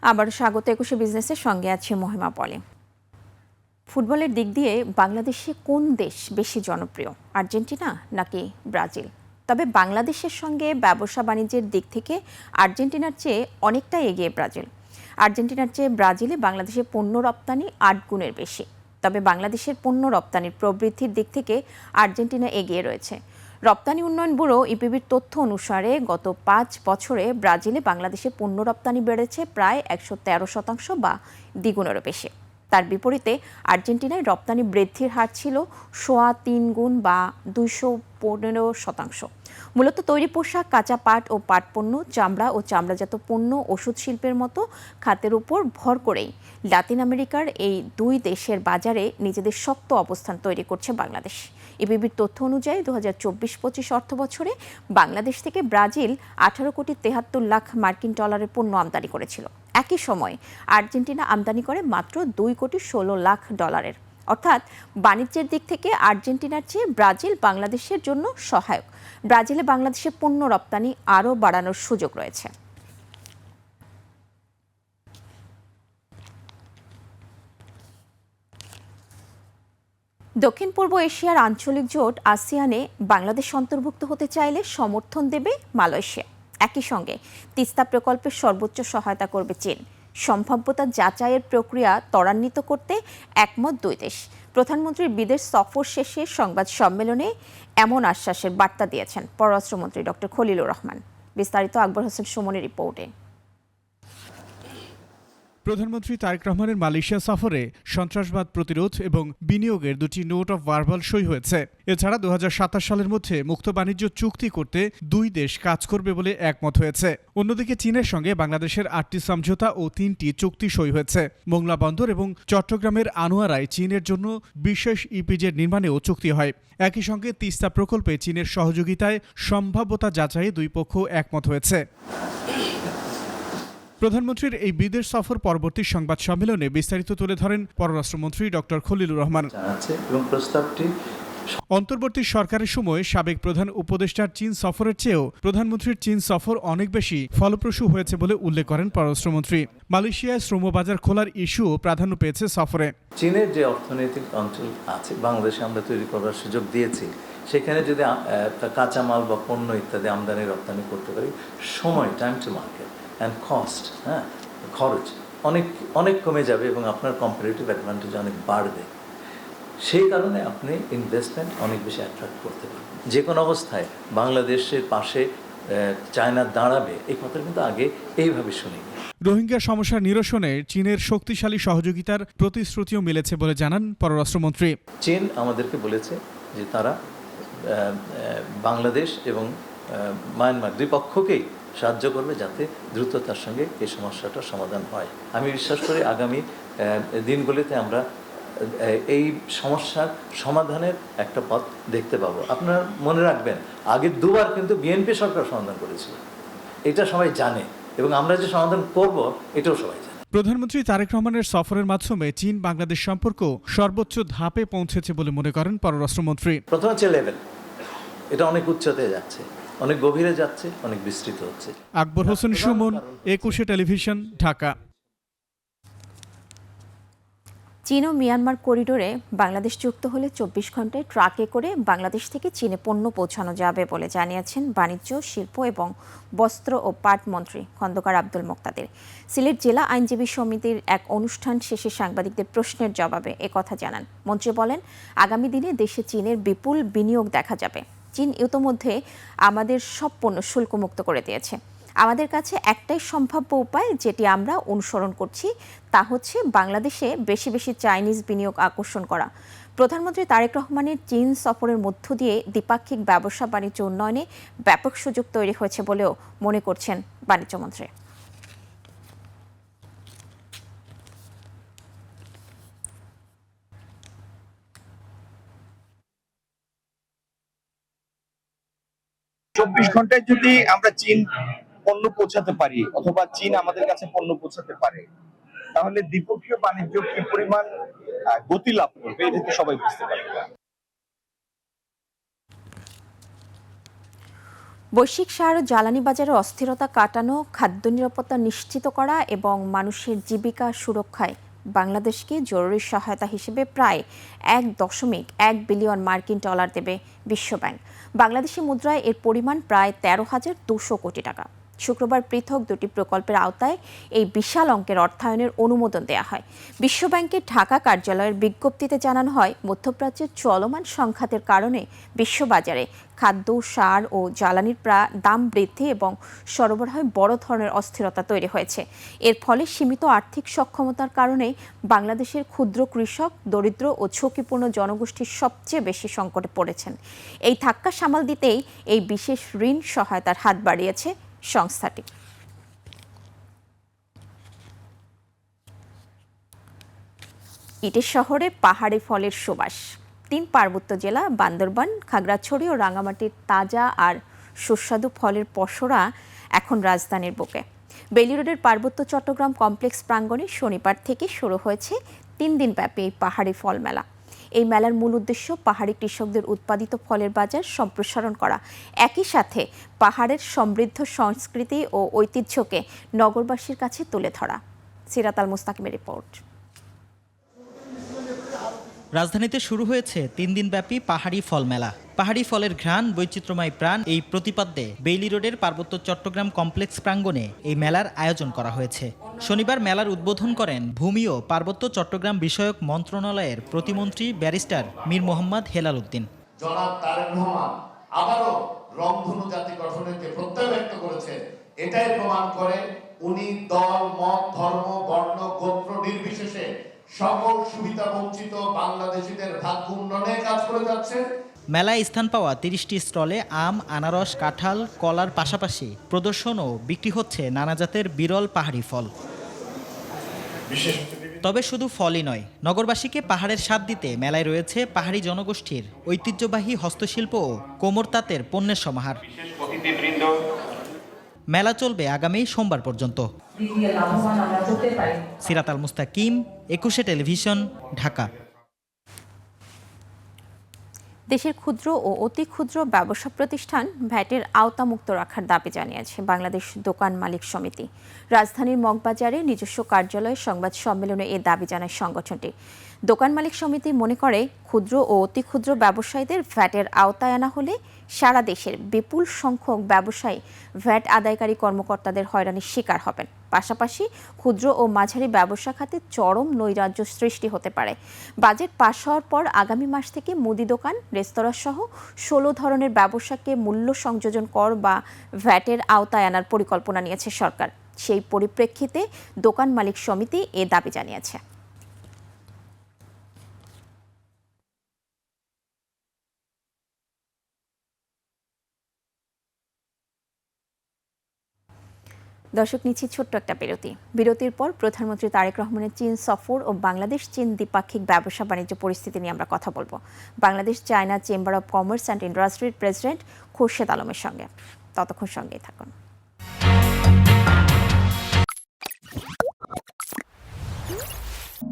আবার স্বাগত একুশে বিজনেসের সঙ্গে আছে মহিমা পলে। ফুটবলের দিক দিয়ে বাংলাদেশে কোন দেশ বেশি জনপ্রিয়, আর্জেন্টিনা নাকি ব্রাজিল? তবে বাংলাদেশের সঙ্গে ব্যবসা বাণিজ্যের দিক থেকে আর্জেন্টিনার চেয়ে অনেকটাই এগিয়ে ব্রাজিল। আর্জেন্টিনার চেয়ে ব্রাজিলে বাংলাদেশের পণ্য রপ্তানি 8 গুণের বেশি। তবে বাংলাদেশের পণ্য রপ্তানির প্রবৃদ্ধির দিক থেকে আর্জেন্টিনা এগিয়ে রয়েছে। রপ্তানি উন্নয়ন ব্যুরো ইপিবির তথ্য অনুসারে গত 5 বছরে ব্রাজিলে বাংলাদেশের পণ্য রপ্তানি বেড়েছে প্রায় 113% বা দ্বিগুণেরও বেশি। তার বিপরীতে আর্জেন্টিনায় রপ্তানি বৃদ্ধির হার ছিল 3.25 গুণ বা 215%। মূলত তৈরি পোশাক, কাঁচা পাট ও পাট পণ্য, চামড়া ও চামড়াজাত পণ্য, ওষুধ শিল্পের মতো খাতের উপর ভর করেই লাতিন আমেরিকার এই দুই দেশের বাজারে নিজেদের শক্ত অবস্থান তৈরি করছে বাংলাদেশ। ইপিবির তথ্য অনুযায়ী 2024-25 অর্থবছরে বাংলাদেশ থেকে ব্রাজিল 18,73,00,000 মার্কিন ডলারের পণ্য আমদানি করেছিল। একই সময় আর্জেন্টিনা আমদানি করে মাত্র 2,16,00,000 অর্থাৎ বাণিজ্যের দিক থেকে আর্জেন্টিনার চেয়ে ব্রাজিল বাংলাদেশের জন্য সহায়ক। ব্রাজিলে বাংলাদেশের পণ্য রপ্তানি আরও বাড়ানোর সুযোগ রয়েছে। দক্ষিণ পূর্ব এশিয়ার আঞ্চলিক জোট আসিয়ানে বাংলাদেশ অন্তর্ভুক্ত হতে চাইলে সমর্থন দেবে মালয়েশিয়া। একই সঙ্গে তিস্তা প্রকল্পের সর্বোচ্চ সহায়তা করবে চীন। সম্ভাব্যতা যাচাইয়ের প্রক্রিয়া ত্বরান্বিত করতে একমত দুই দেশ। প্রধানমন্ত্রীর বিদেশ সফর শেষে সংবাদ সম্মেলনে এমন আশ্বাসের বার্তা দিয়েছেন পররাষ্ট্রমন্ত্রী ডক্টর খলিলুর রহমান। বিস্তারিত আকবর হোসেন সুমনের রিপোর্টে। প্রধানমন্ত্রী তারেক রহমানের মালয়েশিয়া সফরে সন্ত্রাসবাদ প্রতিরোধ এবং বিনিয়োগের দুটি নোট অফ ভার্বাল সই হয়েছে। এছাড়া 2027 সালের মধ্যে মুক্ত বাণিজ্য চুক্তি করতে দুই দেশ কাজ করবে বলে একমত হয়েছে। অন্যদিকে চীনের সঙ্গে বাংলাদেশের 8টি সমঝোতা ও 3টি চুক্তি সই হয়েছে। মোংলা বন্দর এবং চট্টগ্রামের আনোয়ারায় চীনের জন্য বিশেষ ইপিজেড নির্মাণেও চুক্তি হয়। একই সঙ্গে তিস্তা প্রকল্পে চীনের সহযোগিতায় সম্ভাব্যতা যাচাইয়ে দুই পক্ষ একমত হয়েছে। প্রধানমন্ত্রীর এই বিদেশ সফর পরবর্তী সংবাদ সম্মেলনে বিস্তারিত তুলে ধরেন পররাষ্ট্রমন্ত্রী ডক্টর খলিলুর রহমান। অন্তর্বর্তী সরকারের সময় সাবেক প্রধান উপদেষ্টার চীন সফরের চেয়েও প্রধানমন্ত্রীর চীন সফর অনেক বেশি ফলপ্রসূ হয়েছে বলে উল্লেখ করেন পররাষ্ট্রমন্ত্রী। মালয়েশিয়ায় শ্রমবাজার খোলার ইস্যুও প্রাধান্য পেয়েছে সফরে। চীনের যে অর্থনৈতিক অঞ্চল আছে বাংলাদেশে আমরা তৈরি করার সুযোগ দিয়েছি, সেখানে যদি কাঁচামাল বা পণ্য ইত্যাদি আমদানি রপ্তানি করতে পারি, সময় time to market and cost, খরচ অনেক কমে যাবে এবং আপনার কম্পারেটিভ অ্যাডভান্টেজ অনেক বাড়বে। সেই কারণে আপনি ইনভেস্টমেন্ট অনেক বেশি অ্যাট্রাক্ট করতে পারবেন। যে কোনো অবস্থায় বাংলাদেশের পাশে চায়না দাঁড়াবে, এই কথা কিন্তু আগে এইভাবে শুনিনি। রোহিঙ্গা সমস্যা নিরসনে চীনের শক্তিশালী সহযোগিতার প্রতিশ্রুতিও মিলেছে বলে জানান পররাষ্ট্রমন্ত্রী। চীন আমাদেরকে বলেছে যে তারা বাংলাদেশ এবং মায়ানমার দুই পক্ষকেই সাহায্য করবে যাতে দ্রুততার সঙ্গে এই সমস্যাটার সমাধান হয়। আমি বিশ্বাস করি আগামী দিনগুলিতে আমরা এই সমস্যার সমাধানের একটা পথ দেখতে পাবো। আপনারা মনে রাখবেন, আগের দুবার কিন্তু বিএনপি সরকার সমাধান করেছিল, এটা সবাই জানে, এবং আমরা যে সমাধান করব এটাও সবাই জানে। প্রধানমন্ত্রী তারেক রহমানের সফরের মাধ্যমে চীন বাংলাদেশ সম্পর্ক সর্বোচ্চ ধাপে পৌঁছেছে বলে মনে করেন পররাষ্ট্রমন্ত্রী। প্রথম হচ্ছে লেভেল, এটা অনেক উচ্চতায় যাচ্ছে, অনেক গভীরে যাচ্ছে, অনেক বিস্তৃত হচ্ছে। আকবর হোসেন সুমন, একুশে টেলিভিশন, ঢাকা। চীন ও মিয়ানমার করিডোরে বাংলাদেশ যুক্ত হলে 24 ঘন্টায় ট্রাকে করে বাংলাদেশ থেকে চীনে পণ্য পৌঁছানো যাবে বলে জানিয়েছেন বাণিজ্য, শিল্প এবং বস্ত্র ও পাট মন্ত্রী খন্দকার আব্দুল মোক্তাদির। সিলেট জেলা আইনজীবী সমিতির এক অনুষ্ঠান শেষে সাংবাদিকদের প্রশ্নের জবাবে একথা জানান মন্ত্রী। বলেন, আগামী দিনে দেশে চীনের বিপুল বিনিয়োগ দেখা যাবে। চীন ইতোমধ্যে আমাদের সব পণ্য শুল্কমুক্ত করে দিয়েছে। আমাদের কাছে একটাই সম্ভাব্য উপায় যেটি আমরা অনুসরণ করছি, তা হচ্ছে বাংলাদেশে বেশি বেশি চাইনিজ বিনিয়োগ আকর্ষণ করা। প্রধানমন্ত্রী তারেক রহমানের চীন সফরের মধ্য দিয়ে দ্বিপাক্ষিক ব্যবসা বাণিজ্য উন্নয়নে ব্যাপক সুযোগ তৈরি হয়েছে বলেও মনে করছেন বাণিজ্যমন্ত্রী। 24 ঘন্টায় যদি আমরা চীন পণ্য পৌঁছাতে পারি অথবা চীন আমাদের কাছে পণ্য পৌঁছাতে পারে, তাহলে দ্বিপক্ষীয় বাণিজ্য কি পরিমাণ গতি লাভ করবে এটা তো সবাই বুঝতে পারবে। বৈশ্বিক সার ও জ্বালানি বাজারের অস্থিরতা কাটানো, খাদ্য নিরাপত্তা নিশ্চিত করা এবং মানুষের জীবিকা সুরক্ষায় বাংলাদেশকে জরুরি সহায়তা হিসেবে প্রায় 1.1 বিলিয়ন মার্কিন ডলার দেবে বিশ্বব্যাংক। বাংলাদেশি মুদ্রায় এর পরিমাণ প্রায় 13,200 কোটি টাকা। শুক্রবার পৃথক দুটি প্রকল্পের আওতায় এই বিশাল অঙ্কের অর্থায়নের অনুমোদন দেওয়া হয়। বিশ্বব্যাংকের ঢাকা কার্যালয়ের বিজ্ঞপ্তিতে জানানো হয়, মধ্যপ্রাচ্যের চলমান সংঘাতের কারণে বিশ্ববাজারে খাদ্য, সার ও জ্বালানির দাম বৃদ্ধি এবং সরবরাহে বড় ধরনের অস্থিরতা তৈরি হয়েছে। এর ফলে সীমিত আর্থিক সক্ষমতার কারণে বাংলাদেশের ক্ষুদ্র কৃষক, দরিদ্র ও ঝুঁকিপূর্ণ জনগোষ্ঠীর সবচেয়ে বেশি সংকটে পড়েছেন। এই ধাক্কা সামাল দিতেই এই বিশেষ ঋণ সহায়তার হাত বাড়িয়েছে সংস্থাটি। ইটের শহরে পাহাড়ি ফলের সুবাস। 3 পার্বত্য জেলা বান্দরবান, খাগড়াছড়ি ও রাঙামাটির তাজা আর সুস্বাদু ফলের পসরা এখন রাজধানীর বুকে। বেইলি রোডের পার্বত্য চট্টগ্রাম কমপ্লেক্স প্রাঙ্গণে শনিবার থেকে শুরু হয়েছে 3 দিনব্যাপী এই পাহাড়ি ফল মেলা। এই মেলার মূল উদ্দেশ্য পাহাড়ি কৃষকদের উৎপাদিত ফলের বাজার সম্প্রসারণ করা, একই সাথে পাহাড়ের সমৃদ্ধ সংস্কৃতি ও ঐতিহ্যকে নগরবাসীর কাছে তুলে ধরা। সিরাত আল মুস্তাকিমের রিপোর্ট। রাজধানীতে শুরু হয়েছে 3 দিনব্যাপী পাহাড়ি ফল মেলা। পাহাড়ি ফলের ঘ্রাণ, বৈচিত্র্যময় প্রাণ, এই প্রতিপাদ্যে বেইলি রোডের পার্বত্য চট্টগ্রাম কমপ্লেক্স প্রাঙ্গণে এই মেলার আয়োজন করা হয়েছে। শনিবার মেলার উদ্বোধন করেন ভূমি ও পার্বত্য চট্টগ্রাম বিষয়ক মন্ত্রণালয়ের প্রতিমন্ত্রী ব্যারিস্টার মীর মোহাম্মদ হেলাল উদ্দিন। জনাব তারেক রহমান আবারও রংধনু জাতি গঠনের যে প্রত্যয় ব্যক্ত করেছেন, এটাই প্রমাণ করে উনি দল, মত, ধর্ম, বর্ণ, গোত্র নির্বিশেষে সকল সুবিধা বঞ্চিত বাংলাদেশিদের ভাগ্য উন্নয়নে কাজ করে যাচ্ছে। মেলায় স্থান পাওয়া 30টি স্টলে আম, আনারস, কাঁঠাল, কলার পাশাপাশি প্রদর্শন ও বিক্রি হচ্ছে নানা জাতের বিরল পাহাড়ি ফল। তবে শুধু ফলই নয়, নগরবাসীকে পাহাড়ের স্বাদ দিতে মেলায় রয়েছে পাহাড়ি জনগোষ্ঠীর ঐতিহ্যবাহী হস্তশিল্প ও কোমর তাঁতের পণ্যের সমাহার। মেলা চলবে আগামী সোমবার পর্যন্ত। সিরাত আল মুস্তাকিম, 21 টেলিভিশন, ঢাকা। দেশের ক্ষুদ্র ও অতি ক্ষুদ্র ব্যবসা প্রতিষ্ঠান ভ্যাটের আওতামুক্ত রাখার দাবি জানিয়েছে বাংলাদেশ দোকান মালিক সমিতি। রাজধানীর মগবাজারে নিজস্ব কার্যালয়ে সংবাদ সম্মেলনে এ দাবি জানায় সংগঠনটি। দোকান মালিক সমিতি মনে করে, ক্ষুদ্র ও অতি ক্ষুদ্র ব্যবসায়ীদের ভ্যাটের আওতায় আনা হলে সারা দেশের বিপুল সংখ্যক ব্যবসায়ী ভ্যাট আদায়কারী কর্মকর্তাদের হয়রানির শিকার হবেন। পাশাপাশি ক্ষুদ্র ও মাঝারি ব্যবসা খাতে চরম নৈরাজ্য সৃষ্টি হতে পারে। বাজেট পাশ হওয়ার পর আগামী মাস থেকে মুদি দোকান, রেস্তোরাঁ সহ 16 ধরনের ব্যবসাকে মূল্য সংযোজন কর বা ভ্যাটের আওতায় আনার পরিকল্পনা নিয়েছে সরকার। সেই পরিপ্রেক্ষিতে দোকান মালিক সমিতি এ দাবি জানিয়েছে। দর্শক, নিচ্ছি ছোট্ট একটা বিরতির পর প্রধানমন্ত্রী তারেক রহমানের চীন সফর ও বাংলাদেশ চীন দ্বিপাক্ষিক ব্যবসা বাণিজ্য পরিস্থিতি নিয়ে আমরা কথা বলবো Bangladesh China chamber of commerce and ইন্ডাস্ট্রির প্রেসিডেন্ট খোরশেদ আলমের সঙ্গে। ততক্ষণ সঙ্গেই থাকুন।